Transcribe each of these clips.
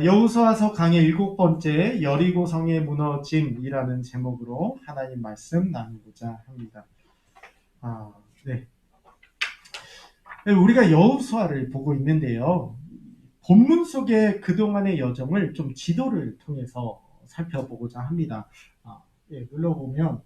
여호수아서 강의 7번째 여리고성의 무너짐이라는 제목으로 하나님 말씀 나누고자 합니다. 네. 우리가 여호수아를 보고 있는데요. 본문 속의 그동안의 여정을 좀 지도를 통해서 살펴보고자 합니다. 눌러보면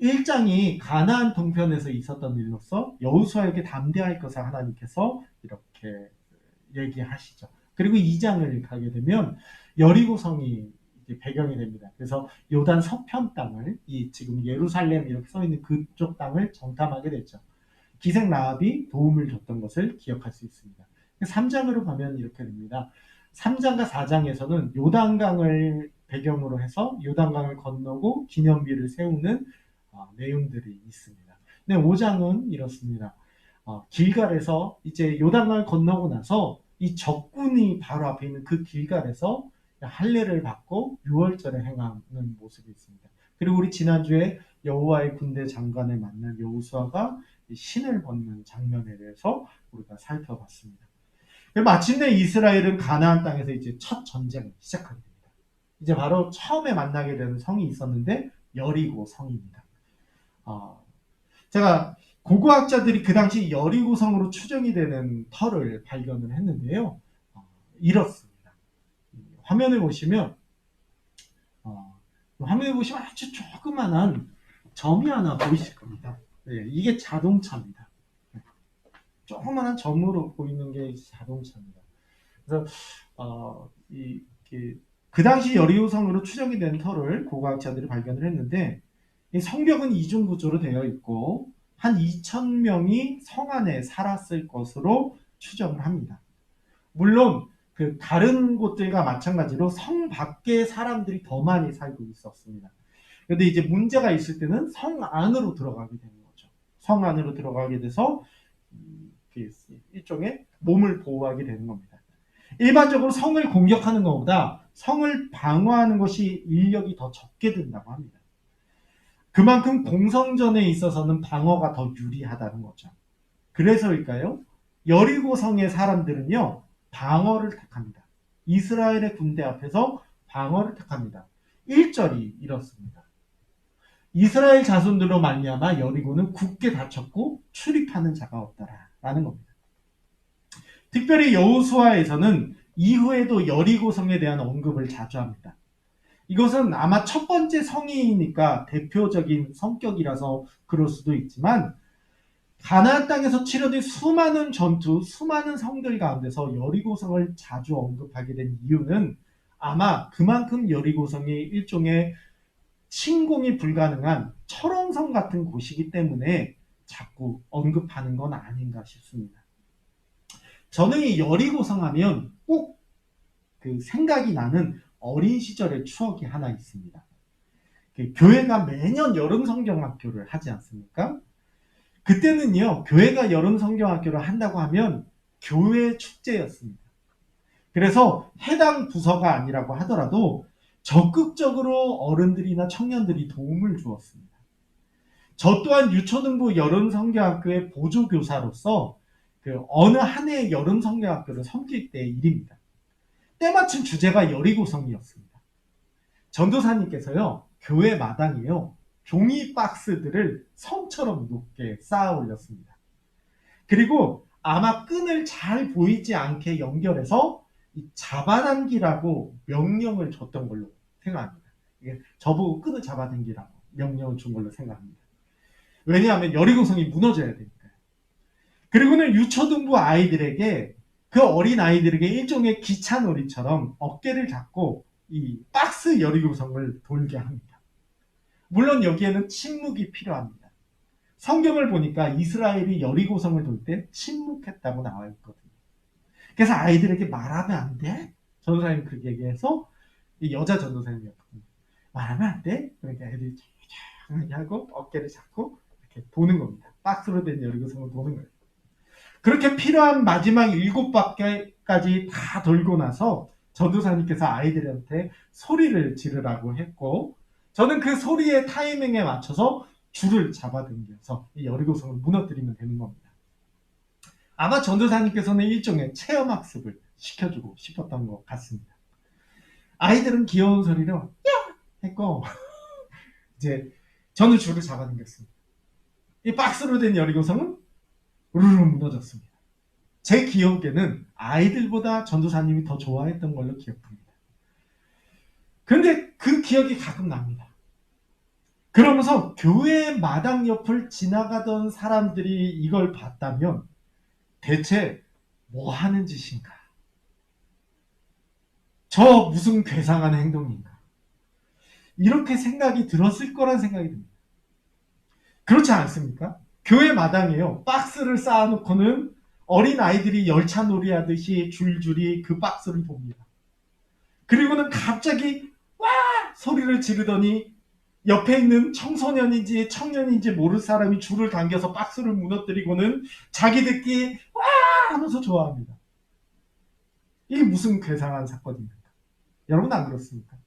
1장이 가나안 동편에서 있었던 일로서 여호수아에게 담대할 것을 하나님께서 이렇게 얘기하시죠. 그리고 2장을 가게 되면 여리고성이 배경이 됩니다. 그래서 요단 서편 땅을, 지금 예루살렘 이렇게 써 있는 그쪽 땅을 정탐하게 됐죠. 기생 라합이 도움을 줬던 것을 기억할 수 있습니다. 3장으로 가면 이렇게 됩니다. 3장과 4장에서는 요단강을 배경으로 해서 요단강을 건너고 기념비를 세우는 내용들이 있습니다. 근데 5장은 이렇습니다. 길갈에서 이제 요단강을 건너고 나서 이 적군이 바로 앞에 있는 그 길갈에서 할례를 받고 유월절에 행하는 모습이 있습니다. 그리고 우리 지난주에 여호와의 군대 장관을 만난 여호수아가 신을 벗는 장면에 대해서 우리가 살펴봤습니다. 마침내 이스라엘은 가나안 땅에서 이제 첫 전쟁을 시작하게 됩니다. 이제 바로 처음에 만나게 되는 성이 있었는데 여리고 성입니다. 제가 고고학자들이 그 당시 여리고 성으로 추정이 되는 터를 발견을 했는데요. 이렇습니다. 화면을 보시면 아주 조그만한 점이 하나 보이실 겁니다. 이게 자동차입니다. 조그만한 점으로 보이는 게 자동차입니다. 그래서 그 당시 여리고성으로 추정이 된 터를 고고학자들이 발견을 했는데, 성벽은 이중 구조로 되어 있고 한 2,000명이 성 안에 살았을 것으로 추정을 합니다. 물론 그 다른 곳들과 마찬가지로 성 밖에 사람들이 더 많이 살고 있었습니다. 그런데 이제 문제가 있을 때는 성 안으로 들어가게 되는 거죠. 성 안으로 들어가게 돼서 일종의 몸을 보호하게 되는 겁니다. 일반적으로 성을 공격하는 것보다 성을 방어하는 것이 인력이 더 적게 든다고 합니다. 그만큼 공성전에 있어서는 방어가 더 유리하다는 거죠. 그래서일까요? 여리고성의 사람들은요, 방어를 택합니다. 이스라엘의 군대 앞에서 방어를 택합니다. 1절이 이렇습니다. 이스라엘 자손들로 말미암아 여리고는 굳게 닫혔고 출입하는 자가 없더라라는 겁니다. 특별히 여호수아에서는 이후에도 여리고성에 대한 언급을 자주 합니다. 이것은 아마 첫 번째 성이니까 대표적인 성격이라서 그럴 수도 있지만, 가나안 땅에서 치러진 수많은 전투, 수많은 성들 가운데서 여리고성을 자주 언급하게 된 이유는 아마 그만큼 여리고성이 일종의 침공이 불가능한 철옹성 같은 곳이기 때문에 자꾸 언급하는 건 아닌가 싶습니다. 저는 이 여리고성 하면 꼭 그 생각이 나는 어린 시절의 추억이 하나 있습니다. 교회가 매년 여름 성경학교를 하지 않습니까? 그때는요, 교회가 여름 성경학교를 한다고 하면 교회 축제였습니다. 그래서 해당 부서가 아니라고 하더라도 적극적으로 어른들이나 청년들이 도움을 주었습니다. 저 또한 유초등부 여름 성경학교의 보조교사로서 어느 한 해의 여름 성경학교를 섬길 때의 일입니다. 때마침 주제가 여리고성이었습니다. 전도사님께서요, 교회 마당에요, 종이 박스들을 성처럼 높게 쌓아 올렸습니다. 그리고 아마 끈을 잘 보이지 않게 연결해서 잡아당기라고 명령을 줬던 걸로 생각합니다. 저보고 끈을 잡아당기라고 명령을 준 걸로 생각합니다. 왜냐하면 여리고성이 무너져야 되니까요. 그리고는 유초등부 아이들에게, 그 어린 아이들에게 일종의 기차놀이처럼 어깨를 잡고 이 박스 여리고성을 돌게 합니다. 물론 여기에는 침묵이 필요합니다. 성경을 보니까 이스라엘이 여리고성을 돌 때 침묵했다고 나와 있거든요. 그래서 아이들에게 말하면 안 돼? 전도사님 그렇게 얘기해서, 이 여자 전도사님이었거든요. 말하면 안 돼? 그러니까 애들이 조용하게 하고 어깨를 잡고 이렇게 도는 겁니다. 박스로 된 여리고성을 도는 거예요. 그렇게 필요한 마지막 7바퀴까지 다 돌고 나서 전도사님께서 아이들한테 소리를 지르라고 했고, 저는 그 소리의 타이밍에 맞춰서 줄을 잡아당겨서 이 여리고성을 무너뜨리면 되는 겁니다. 아마 전도사님께서는 일종의 체험학습을 시켜주고 싶었던 것 같습니다. 아이들은 귀여운 소리로 야! 했고 이제 저는 줄을 잡아당겼습니다. 이 박스로 된 여리고성은 우르르 무너졌습니다. 제 기억에는 아이들보다 전도사님이 더 좋아했던 걸로 기억합니다. 그런데 그 기억이 가끔 납니다. 그러면서 교회 마당 옆을 지나가던 사람들이 이걸 봤다면 대체 뭐 하는 짓인가? 저 무슨 괴상한 행동인가? 이렇게 생각이 들었을 거란 생각이 듭니다. 그렇지 않습니까? 교회 마당에요. 박스를 쌓아놓고는 어린 아이들이 열차 놀이 하듯이 줄줄이 그 박스를 봅니다. 그리고는 갑자기 와! 소리를 지르더니 옆에 있는 청소년인지 청년인지 모를 사람이 줄을 당겨서 박스를 무너뜨리고는 자기들끼리 와! 하면서 좋아합니다. 이게 무슨 괴상한 사건입니까? 여러분 안 그렇습니까?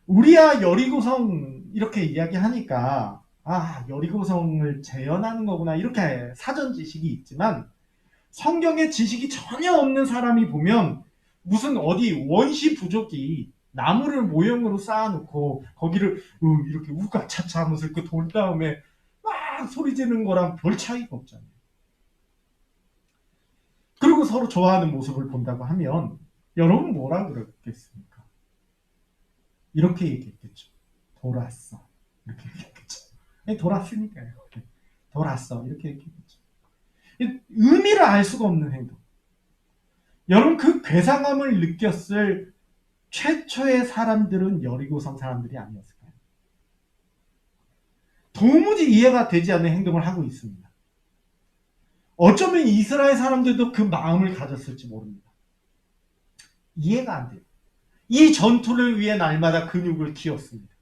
우리야 여리고성 이렇게 이야기하니까 여리고성을 재현하는 거구나 이렇게 사전 지식이 있지만 성경에 지식이 전혀 없는 사람이 보면 무슨 어디 원시 부족이 나무를 모형으로 쌓아놓고 거기를 이렇게 우가차차 하면서 그 돌 다음에 막 소리 지르는 거랑 별 차이가 없잖아요. 그리고 서로 좋아하는 모습을 본다고 하면 여러분 뭐라 그러겠습니까? 이렇게 얘기했겠죠. 돌았어. 이렇게 얘기했겠죠. 돌았으니까요. 돌았어. 이렇게 얘기했겠죠. 의미를 알 수가 없는 행동. 여러분 그 괴상함을 느꼈을 최초의 사람들은 여리고성 사람들이 아니었을까요? 도무지 이해가 되지 않는 행동을 하고 있습니다. 어쩌면 이스라엘 사람들도 그 마음을 가졌을지 모릅니다. 이해가 안 돼요. 이 전투를 위해 날마다 근육을 키웠습니다.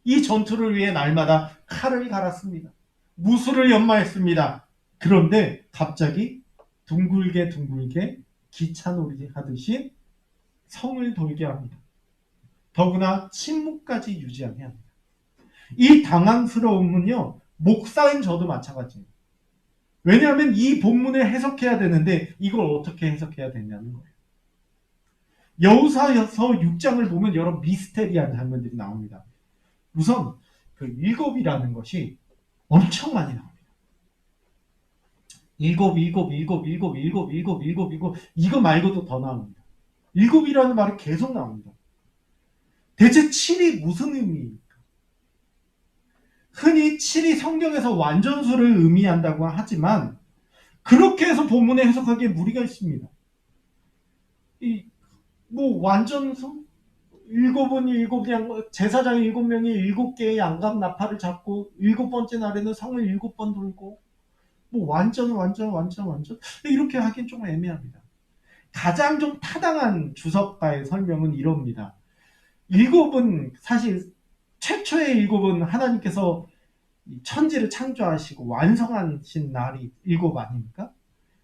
이 전투를 위해 날마다 칼을 갈았습니다. 무술을 연마했습니다. 그런데 갑자기 둥글게 기차놀이 하듯이 성을 돌게 합니다. 더구나 침묵까지 유지하게 합니다. 이 당황스러움은요, 목사인 저도 마찬가지입니다. 왜냐하면 이 본문을 해석해야 되는데 이걸 어떻게 해석해야 되냐는 거예요. 여호수아서 6장을 보면 여러 미스테리한 장면들이 나옵니다. 우선 그 일곱이라는 것이 엄청 많이 나옵니다. 일곱 이거 말고도 더 나옵니다. 일곱이라는 말이 계속 나옵니다. 대체 7이 무슨 의미입니까? 흔히 7이 성경에서 완전수를 의미한다고 하지만 그렇게 해서 본문에 해석하기에 무리가 있습니다. 완전수? 그냥 제사장 7명이 7개의 양각 나팔을 잡고 7번째 날에는 성을 7번 돌고 완전 이렇게 하긴 좀 애매합니다. 가장 좀 타당한 주석가의 설명은 이럽니다. 7은 사실 최초의 7은 하나님께서 천지를 창조하시고 완성하신 날이 7 아닙니까?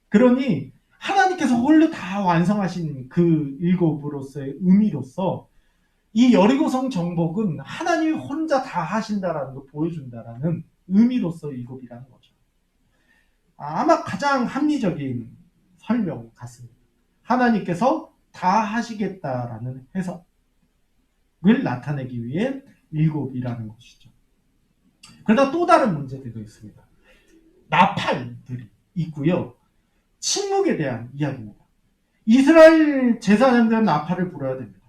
그러니 하나님께서 홀로 다 완성하신 그 7으로서의 의미로서 이 여리고성 정복은 하나님이 혼자 다 하신다라는 걸 보여준다라는 의미로서 7이라는 거죠. 아마 가장 합리적인 설명 같습니다. 하나님께서 다 하시겠다라는 해석을 나타내기 위해 7이라는 것이죠. 그러다 또 다른 문제들도 있습니다. 나팔들이 있고요. 침묵에 대한 이야기입니다. 이스라엘 제사장들은 나팔을 불어야 됩니다.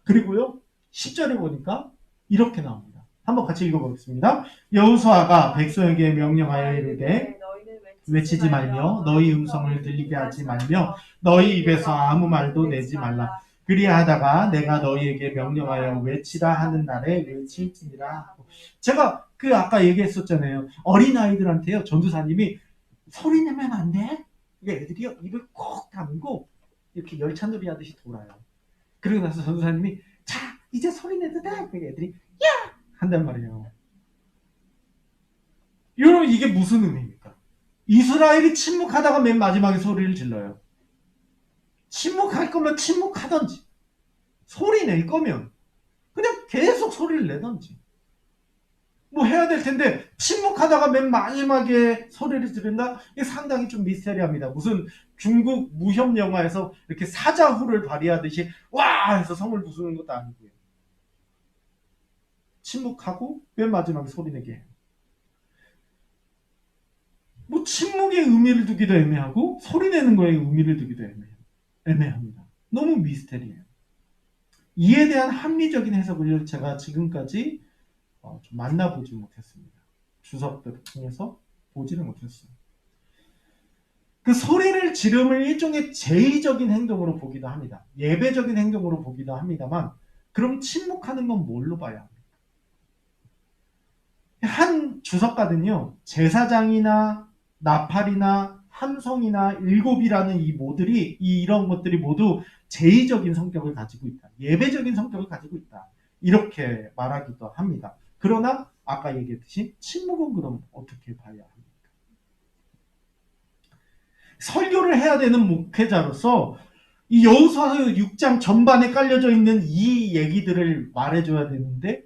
그리고요 10절에 보니까 이렇게 나옵니다. 한번 같이 읽어보겠습니다. 여호수아가 백성에게 명령하여 이르되 외치지 말며 너희 음성을 들리게 하지 말며 너희 입에서 아무 말도 내지 말라. 그리하다가 내가 너희에게 명령하여 외치라 하는 날에 외칠지니라. 제가 아까 얘기했었잖아요. 어린아이들한테요 전도사님이 소리 내면 안 돼? 애들이요 입을 콕 다물고 이렇게 열차놀이 하듯이 돌아요. 그리고 나서 전도사님이 자 이제 소리 내도 돼? 애들이 야! 한단 말이에요. 여러분 이게 무슨 의미입니까? 이스라엘이 침묵하다가 맨 마지막에 소리를 질러요. 침묵할 거면 침묵하던지 소리 낼 거면 그냥 계속 소리를 내던지. 뭐 해야 될 텐데 침묵하다가 맨 마지막에 소리를 지른다? 이게 상당히 좀 미스테리합니다. 무슨 중국 무협 영화에서 이렇게 사자후를 발휘하듯이 와 해서 성을 부수는 것도 아니고요. 침묵하고 맨 마지막에 소리 내게 해요. 뭐 침묵의 의미를 두기도 애매하고 소리 내는 거에 의미를 두기도 애매합니다. 너무 미스테리해요. 이에 대한 합리적인 해석을 제가 지금까지 좀 만나보지 못했습니다. 주석들을 통해서 보지를 못했어요. 그 소리를 지름을 일종의 제의적인 행동으로 보기도 합니다. 예배적인 행동으로 보기도 합니다만 그럼 침묵하는 건 뭘로 봐야 합니까? 한 주석가는요. 제사장이나 나팔이나 함성이나 일곱이라는 이 모들이 이런 것들이 모두 제의적인 성격을 가지고 있다. 예배적인 성격을 가지고 있다. 이렇게 말하기도 합니다. 그러나 아까 얘기했듯이 침묵은 그럼 어떻게 봐야 합니까? 설교를 해야 되는 목회자로서 이 여호수아서 6장 전반에 깔려져 있는 이 얘기들을 말해줘야 되는데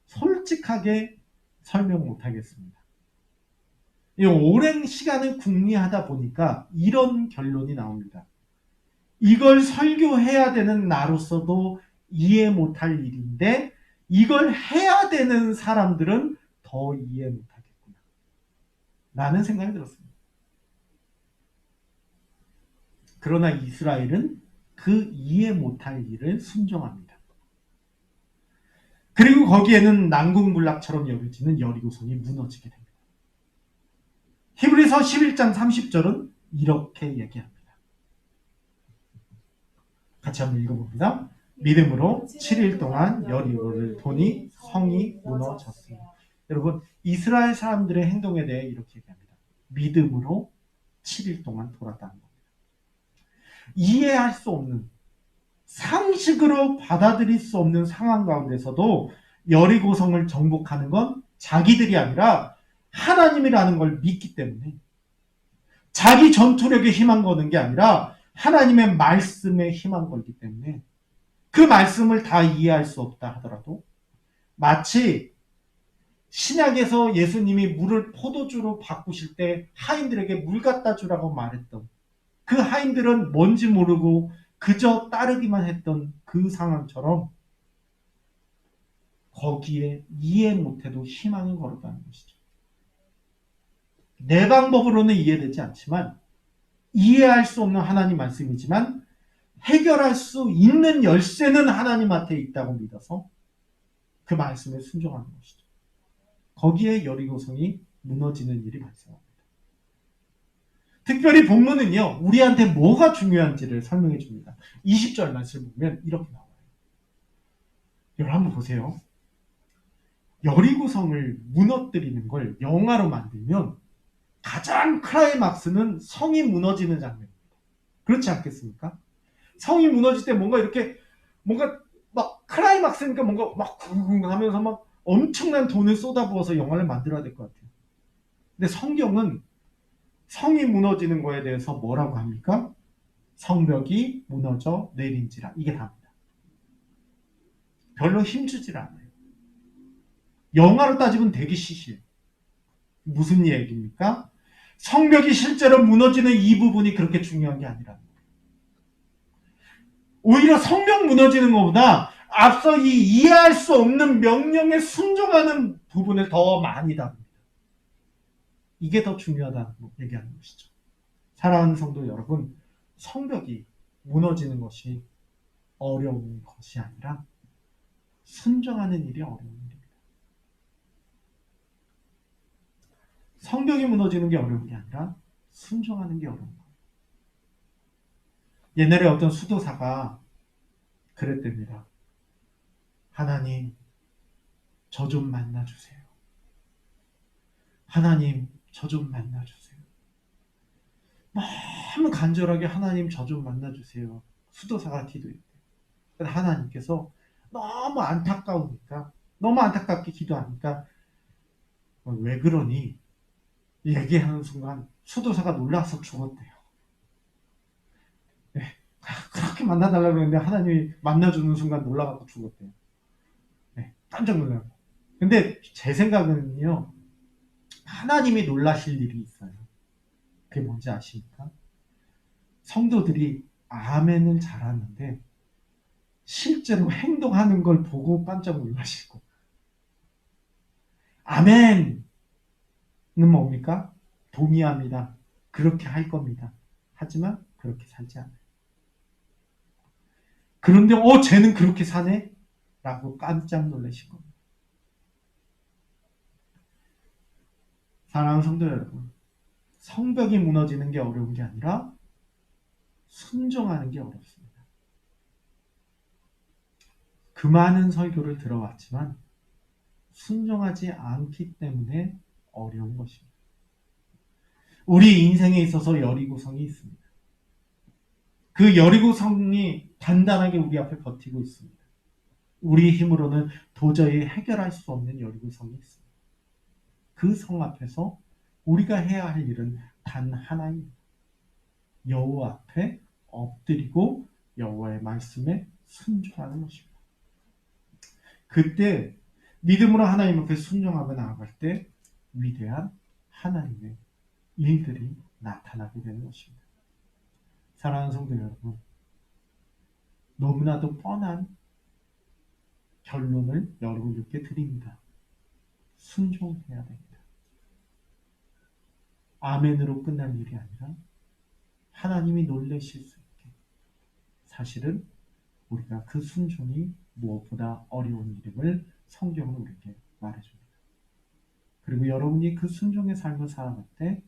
솔직하게 설명 못하겠습니다. 오랜 시간을 궁리하다 보니까 이런 결론이 나옵니다. 이걸 설교해야 되는 나로서도 이해 못할 일인데 이걸 해야 되는 사람들은 더 이해 못하겠구나 라는 생각이 들었습니다. 그러나 이스라엘은 그 이해 못할 일을 순종합니다. 그리고 거기에는 난공불락처럼 여겨지는 여리고성이 무너지게 됩니다. 히브리서 11장 30절은 이렇게 얘기합니다. 같이 한번 읽어봅니다. 믿음으로 7일 동안 여리고를 도니 성이 무너졌습니다. 여러분, 이스라엘 사람들의 행동에 대해 이렇게 얘기합니다. 믿음으로 7일 동안 돌았다는 겁니다. 이해할 수 없는, 상식으로 받아들일 수 없는 상황 가운데서도 여리고성을 정복하는 건 자기들이 아니라 하나님이라는 걸 믿기 때문에 자기 전투력에 힘한 거는 게 아니라 하나님의 말씀에 힘한 거기 때문에 그 말씀을 다 이해할 수 없다 하더라도 마치 신약에서 예수님이 물을 포도주로 바꾸실 때 하인들에게 물 갖다 주라고 말했던 그 하인들은 뭔지 모르고 그저 따르기만 했던 그 상황처럼 거기에 이해 못해도 희망을 걸었다는 것이죠. 내 방법으로는 이해되지 않지만 이해할 수 없는 하나님 말씀이지만 해결할 수 있는 열쇠는 하나님한테 있다고 믿어서 그 말씀에 순종하는 것이죠. 거기에 여리고성이 무너지는 일이 발생합니다. 특별히 본문은요, 우리한테 뭐가 중요한지를 설명해 줍니다. 20절 말씀을 보면 이렇게 나와요. 여러분 한번 보세요. 여리고성을 무너뜨리는 걸 영화로 만들면 가장 클라이막스는 성이 무너지는 장면입니다. 그렇지 않겠습니까? 성이 무너질 때 뭔가 이렇게 뭔가 막 클라이막스니까 뭔가 막 쿵쿵 하면서 막 엄청난 돈을 쏟아부어서 영화를 만들어야 될 것 같아요. 근데 성경은 성이 무너지는 거에 대해서 뭐라고 합니까? 성벽이 무너져 내린지라. 이게 답니다. 별로 힘주질 않아요. 영화로 따지면 되게 시시해요. 무슨 얘기입니까? 성벽이 실제로 무너지는 이 부분이 그렇게 중요한 게 아니라는 거예요. 오히려 성벽 무너지는 것보다 앞서 이 이해할 수 없는 명령에 순종하는 부분을 더 많이 다룹니다. 이게 더 중요하다고 얘기하는 것이죠. 사랑하는 성도 여러분, 성벽이 무너지는 것이 어려운 것이 아니라 순종하는 일이 어려운 일입니다. 성벽이 무너지는 게 어려운 게 아니라 순종하는 게 어려운 거예요. 옛날에 어떤 수도사가 그랬답니다. 하나님, 저 좀 만나주세요. 하나님, 저 좀 만나주세요. 너무 간절하게 하나님 저 좀 만나주세요. 수도사가 기도했대요. 하나님께서 너무 안타까우니까, 너무 안타깝게 기도하니까 왜 그러니? 얘기하는 순간 수도사가 놀라서 죽었대요. 네, 그렇게 만나달라고 했는데 하나님이 만나주는 순간 놀라갖고 죽었대요. 네, 깜짝 놀라고. 근데 제 생각은요, 하나님이 놀라실 일이 있어요. 그게 뭔지 아십니까? 성도들이 아멘을 잘하는데 실제로 행동하는 걸 보고 깜짝 놀라시고, 아멘은 뭡니까? 동의합니다. 그렇게 할 겁니다. 하지만 그렇게 살지 않아요. 그런데 쟤는 그렇게 사네? 라고 깜짝 놀라신 겁니다. 사랑하는 성도 여러분, 성벽이 무너지는 게 어려운 게 아니라 순종하는 게 어렵습니다. 그 많은 설교를 들어왔지만 순종하지 않기 때문에 어려운 것입니다. 우리 인생에 있어서 여리고성이 있습니다. 그 여리고성이 단단하게 우리 앞에 버티고 있습니다. 우리 힘으로는 도저히 해결할 수 없는 여리고성이 있습니다. 그 성 앞에서 우리가 해야 할 일은 단 하나입니다. 여호와 앞에 엎드리고 여호와의 말씀에 순종하는 것입니다. 그때 믿음으로 하나님 앞에 순종하며 나아갈 때 위대한 하나님의 일들이 나타나게 되는 것입니다. 사랑하는 성도 여러분, 너무나도 뻔한 결론을 여러분께 드립니다. 순종해야 됩니다. 아멘으로 끝날 일이 아니라 하나님이 놀라실 수 있게, 사실은 우리가 그 순종이 무엇보다 어려운 일임을 성경은 우리에게 말해줍니다. 그리고 여러분이 그 순종의 삶을 살아갈 때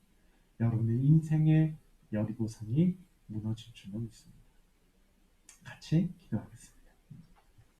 여러분의 인생의 여리고성이 무너질 줄로 믿습니다. 같이 기도하겠습니다.